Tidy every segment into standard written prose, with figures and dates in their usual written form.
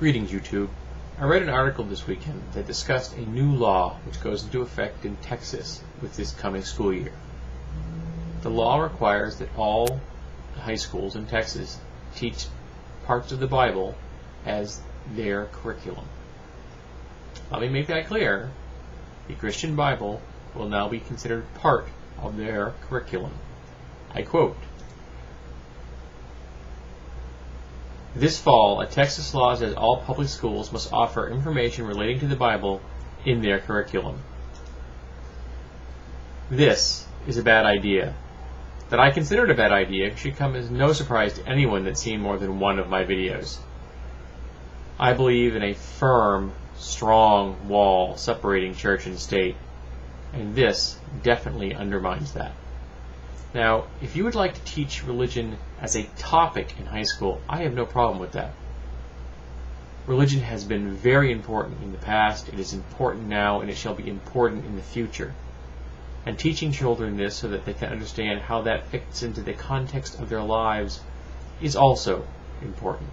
Greetings, YouTube. I read an article this weekend that discussed a new law which goes into effect in Texas with this coming school year. The law requires that all high schools in Texas teach parts of the Bible as their curriculum. Let me make that clear. The Christian Bible will now be considered part of their curriculum. I quote, "This fall, a Texas law says all public schools must offer information relating to the Bible in their curriculum." This is a bad idea. That I consider it a bad idea should come as no surprise to anyone that's seen more than one of my videos. I believe in a firm, strong wall separating church and state, and this definitely undermines that. Now, if you would like to teach religion as a topic in high school, I have no problem with that. Religion has been very important in the past, it is important now, and it shall be important in the future. And teaching children this so that they can understand how that fits into the context of their lives is also important.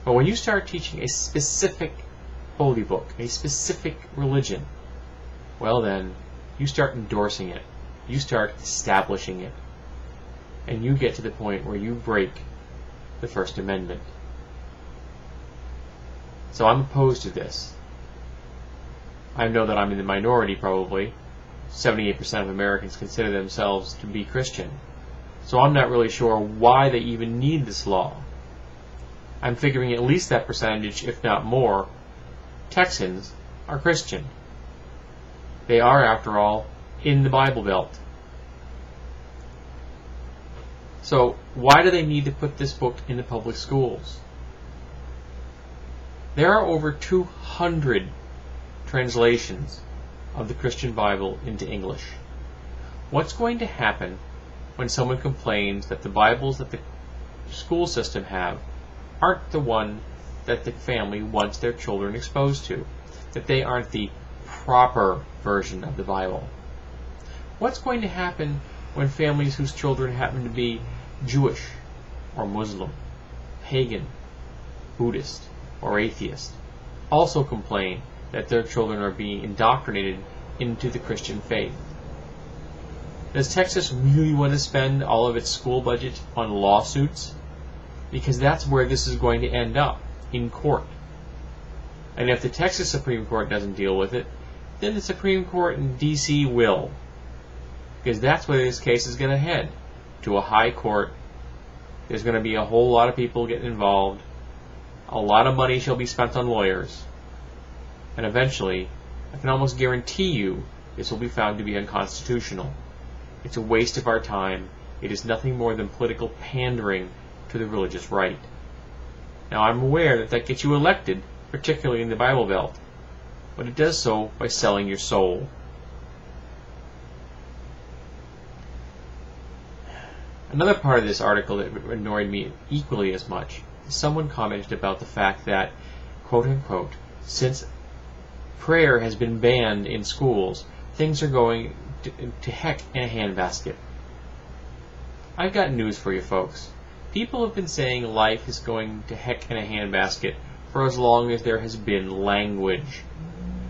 But when you start teaching a specific holy book, a specific religion, well then, you start endorsing it. You start establishing it. And you get to the point where you break the First Amendment. So I'm opposed to this. I know that I'm in the minority probably. 78% of Americans consider themselves to be Christian. So I'm not really sure why they even need this law. I'm figuring at least that percentage, if not more, Texans are Christian. They are, after all, in the Bible Belt. So why do they need to put this book in the public schools? There are over 200 translations of the Christian Bible into English. What's going to happen when someone complains that the Bibles that the school system have aren't the one that the family wants their children exposed to? That they aren't the proper version of the Bible? What's going to happen when families whose children happen to be Jewish or Muslim, pagan, Buddhist, or atheist also complain that their children are being indoctrinated into the Christian faith? Does Texas really want to spend all of its school budget on lawsuits? Because that's where this is going to end up, in court. And if the Texas Supreme Court doesn't deal with it, then the Supreme Court in D.C. will. Because that's where this case is going to head, to a high court. There's going to be a whole lot of people getting involved. A lot of money shall be spent on lawyers. And eventually, I can almost guarantee you, this will be found to be unconstitutional. It's a waste of our time. It is nothing more than political pandering to the religious right. Now, I'm aware that gets you elected, particularly in the Bible Belt, but it does so by selling your soul. Another part of this article that annoyed me equally as much is someone commented about the fact that, quote-unquote, since prayer has been banned in schools, things are going to heck in a handbasket. I've got news for you folks. People have been saying life is going to heck in a handbasket for as long as there has been language.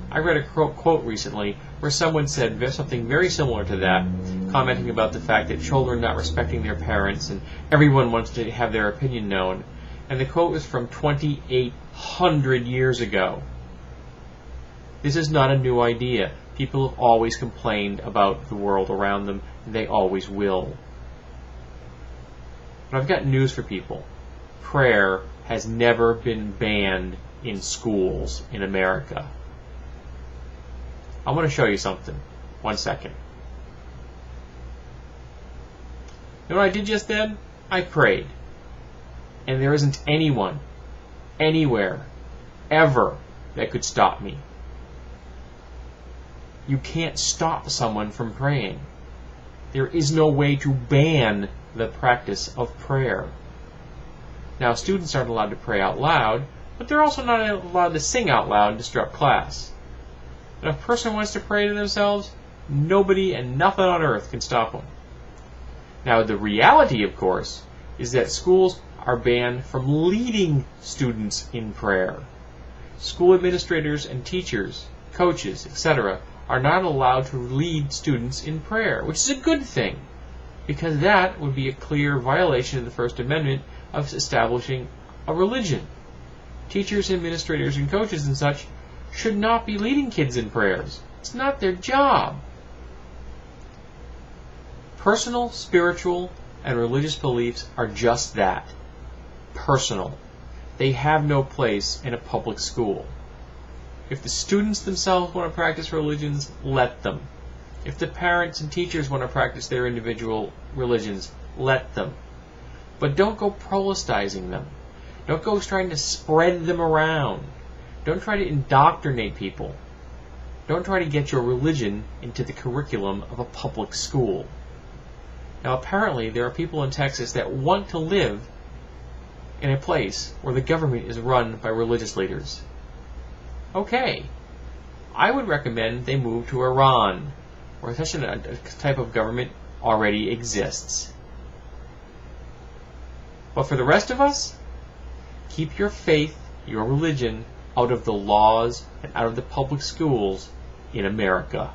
I read a quote recently where someone said something very similar to that, commenting about the fact that children not respecting their parents and everyone wants to have their opinion known. And the quote was from 2,800 years ago. This is not a new idea. People have always complained about the world around them, and they always will. But I've got news for people. Prayer has never been banned in schools in America. I want to show you something. 1 second. You know what I did just then? I prayed. And there isn't anyone, anywhere, ever, that could stop me. You can't stop someone from praying. There is no way to ban the practice of prayer. Now, students aren't allowed to pray out loud, but they're also not allowed to sing out loud and disrupt class. And if a person wants to pray to themselves, nobody and nothing on earth can stop them. Now, the reality, of course, is that schools are banned from leading students in prayer. School administrators and teachers, coaches, etc. are not allowed to lead students in prayer, which is a good thing, because that would be a clear violation of the First Amendment of establishing a religion. Teachers, administrators, and coaches and such should not be leading kids in prayers. It's not their job. Personal, spiritual, and religious beliefs are just that. Personal. They have no place in a public school. If the students themselves want to practice religions, let them. If the parents and teachers want to practice their individual religions, let them. But don't go proselytizing them. Don't go trying to spread them around. Don't try to indoctrinate people. Don't try to get your religion into the curriculum of a public school. Now, apparently, there are people in Texas that want to live in a place where the government is run by religious leaders. Okay. I would recommend they move to Iran, where such a type of government already exists. But for the rest of us, keep your faith, your religion, out of the laws and out of the public schools in America.